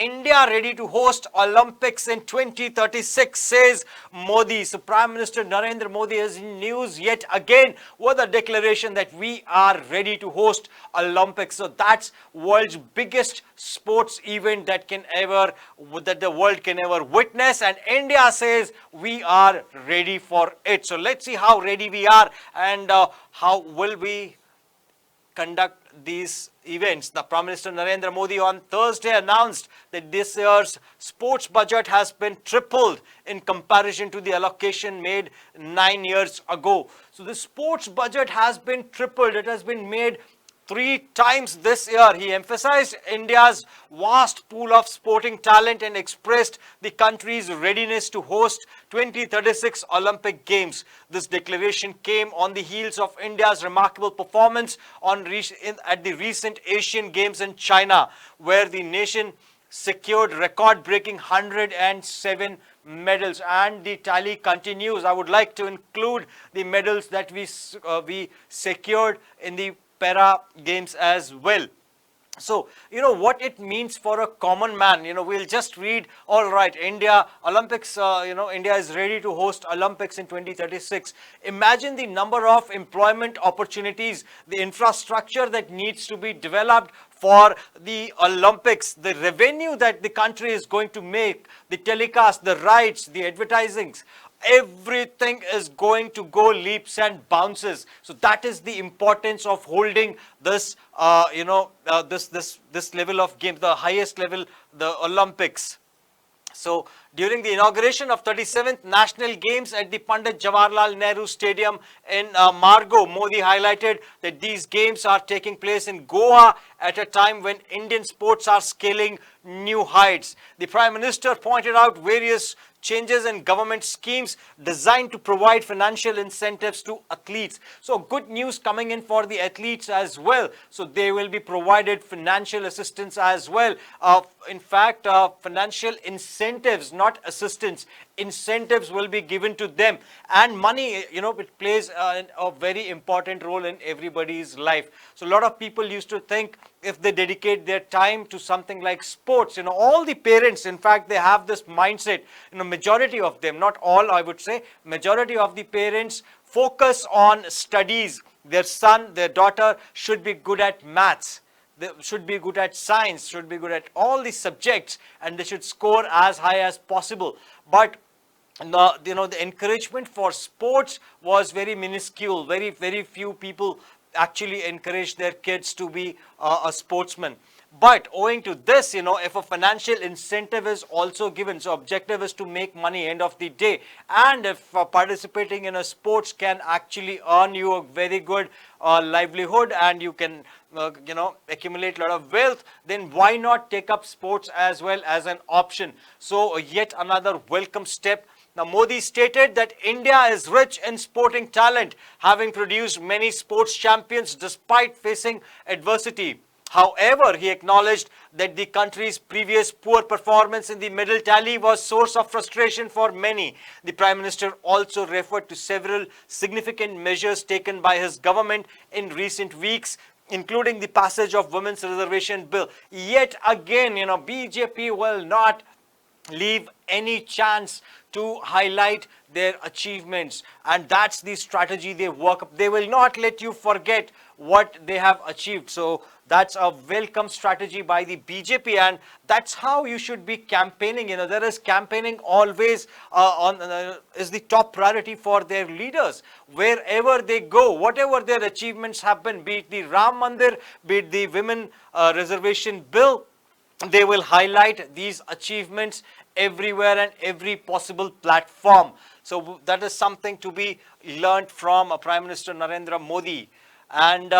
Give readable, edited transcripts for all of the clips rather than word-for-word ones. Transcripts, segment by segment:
India ready to host Olympics in 2036, says Modi. So Prime Minister Narendra Modi is in news yet again with a declaration that we are ready to host Olympics. So that's world's biggest sports event that the world can ever witness, and India says we are ready for it. So let's see how ready we are and how will we conduct these events. The Prime Minister Narendra Modi on Thursday announced that this year's sports budget has been tripled in comparison to the allocation made 9 years ago. So the sports budget has been tripled. It has been made 3 times this year. He emphasized India's vast pool of sporting talent and expressed the country's readiness to host 2036 Olympic Games. This declaration came on the heels of India's remarkable performance at the recent Asian Games in China, where the nation secured record-breaking 107 medals, and the tally continues. I would like to include the medals that we secured in the para games as well. So, what it means for a common man. We'll just read, all right, India, Olympics, India is ready to host Olympics in 2036. Imagine the number of employment opportunities, the infrastructure that needs to be developed for the Olympics, the revenue that the country is going to make, the telecast, the rights, the advertisings. Everything is going to go leaps and bounces. So that is the importance of holding this, this level of game, the highest level, the Olympics. So during the inauguration of 37th National Games at the Pandit Jawaharlal Nehru Stadium in Margao, Modi highlighted that these games are taking place in Goa at a time when Indian sports are scaling new heights. The Prime Minister pointed out various changes in government schemes designed to provide financial incentives to athletes. So good news coming in for the athletes as well. So they will be provided financial assistance as well. In fact, financial incentives, not assistance. Incentives will be given to them, and money, it plays a very important role in everybody's life. So a lot of people used to think if they dedicate their time to something like sports, all the parents, in fact, they have this mindset, majority of them, not all, I would say, majority of the parents focus on studies. Their son, their daughter should be good at maths. They should be good at science, should be good at all the subjects, and they should score as high as possible. But the encouragement for sports was very minuscule. Very, very few people actually encourage their kids to be a sportsman. But owing to this, if a financial incentive is also given, so objective is to make money end of the day, and if participating in a sports can actually earn you a very good livelihood, and you can accumulate a lot of wealth, then why not take up sports as well as an option? So yet another welcome step. Now, Modi stated that India is rich in sporting talent, having produced many sports champions despite facing adversity. However, he acknowledged that the country's previous poor performance in the medal tally was source of frustration for many. The Prime Minister also referred to several significant measures taken by his government in recent weeks, including the passage of Women's Reservation Bill. Yet again, BJP will not leave any chance to highlight their achievements, and that's the strategy they work up. They will not let you forget what they have achieved. So that's a welcome strategy by the BJP, and that's how you should be campaigning. There is campaigning always is the top priority for their leaders. Wherever they go, whatever their achievements have been, be it the Ram Mandir, be it the Women Reservation Bill, they will highlight these achievements everywhere and every possible platform. So that is something to be learned from Prime Minister Narendra Modi. And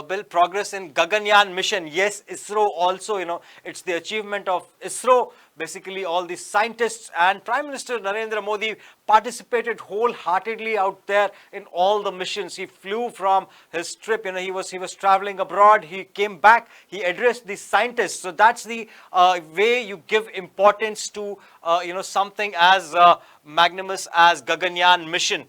build progress in Gaganyaan mission. Yes, ISRO also, it's the achievement of ISRO, basically all the scientists, and Prime Minister Narendra Modi participated wholeheartedly out there in all the missions. He flew from his trip, he was traveling abroad, he came back, he addressed the scientists. So that's the way you give importance to, something as magnanimous as Gaganyaan mission.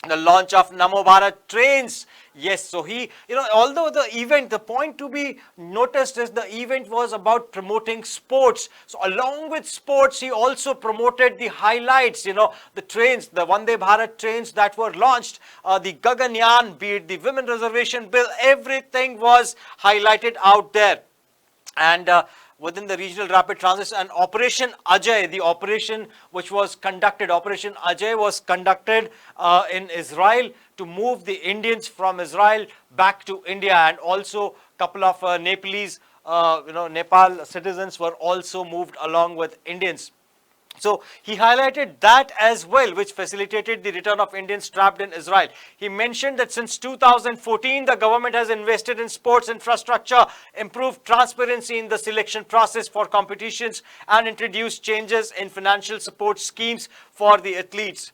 the launch of Namo Bharat trains. Yes, so he, although the event, the point to be noticed is the event was about promoting sports. So along with sports, he also promoted the highlights, the trains, the Vande Bharat trains that were launched, the Gaganyaan, be it the women reservation bill, everything was highlighted out there. And within the regional rapid transit and Operation Ajay, the operation which was conducted, Operation Ajay was conducted in Israel to move the Indians from Israel back to India, and also couple of Nepalese, Nepal citizens were also moved along with Indians. So he highlighted that as well, which facilitated the return of Indians trapped in Israel. He mentioned that since 2014, the government has invested in sports infrastructure, improved transparency in the selection process for competitions, and introduced changes in financial support schemes for the athletes.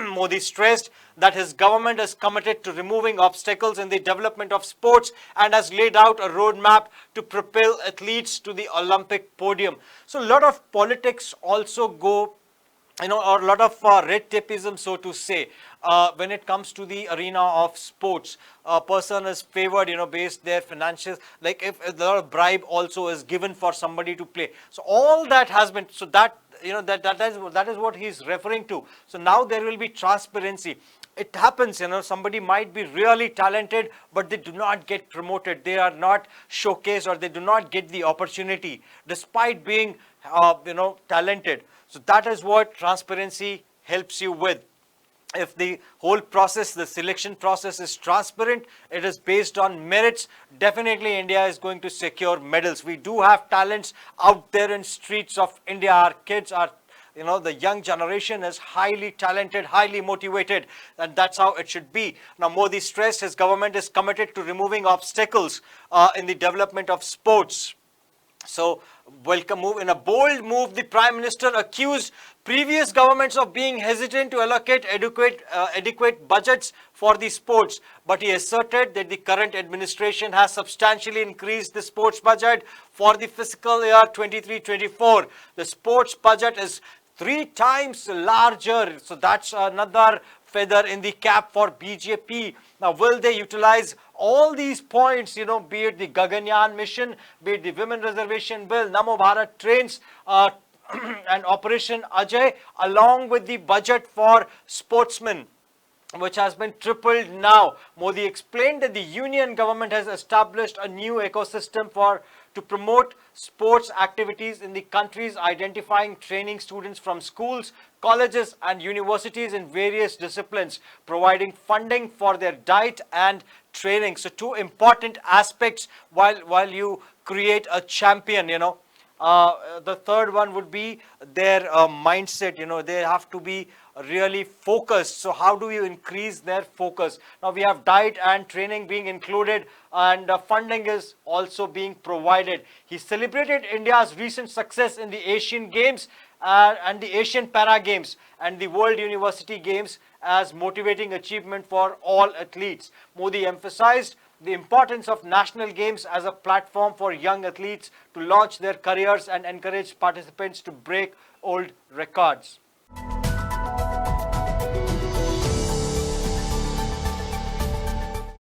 Modi stressed that his government is committed to removing obstacles in the development of sports and has laid out a roadmap to propel athletes to the Olympic podium. So a lot of politics also go, or a lot of red tapeism, so to say, when it comes to the arena of sports. A person is favored, based their financial, like if a lot of bribe also is given for somebody to play. So all that has been, so that, that is what he's referring to. So now there will be transparency. It happens, somebody might be really talented, but they do not get promoted. They are not showcased, or they do not get the opportunity despite being, talented. So that is what transparency helps you with. If the whole process, the selection process is transparent, it is based on merits, definitely India is going to secure medals. We do have talents out there in streets of India. Our kids are, the young generation is highly talented, highly motivated, and that's how it should be. Now, Modi stressed his government is committed to removing obstacles in the development of sports. So, welcome move. In a bold move, the Prime Minister accused previous governments of being hesitant to allocate adequate budgets for the sports. But he asserted that the current administration has substantially increased the sports budget for the fiscal year 23-24. The sports budget is 3 times larger. So that's another feather in the cap for BJP. Now, will they utilize all these points, be it the Gaganyaan mission, be it the women reservation bill, Namo Bharat trains, and Operation Ajay, along with the budget for sportsmen, which has been tripled now. Modi explained that the union government has established a new ecosystem to promote sports activities in the countries, identifying training students from schools, colleges and universities in various disciplines, providing funding for their diet and training. So 2 important aspects while you create a champion, the third one would be their mindset. They have to be really focused. So how do you increase their focus? Now we have diet and training being included, and funding is also being provided. He celebrated India's recent success in the Asian Games and the Asian Para Games and the World University Games as motivating achievement for all athletes. Modi emphasized the importance of national games as a platform for young athletes to launch their careers and encourage participants to break old records.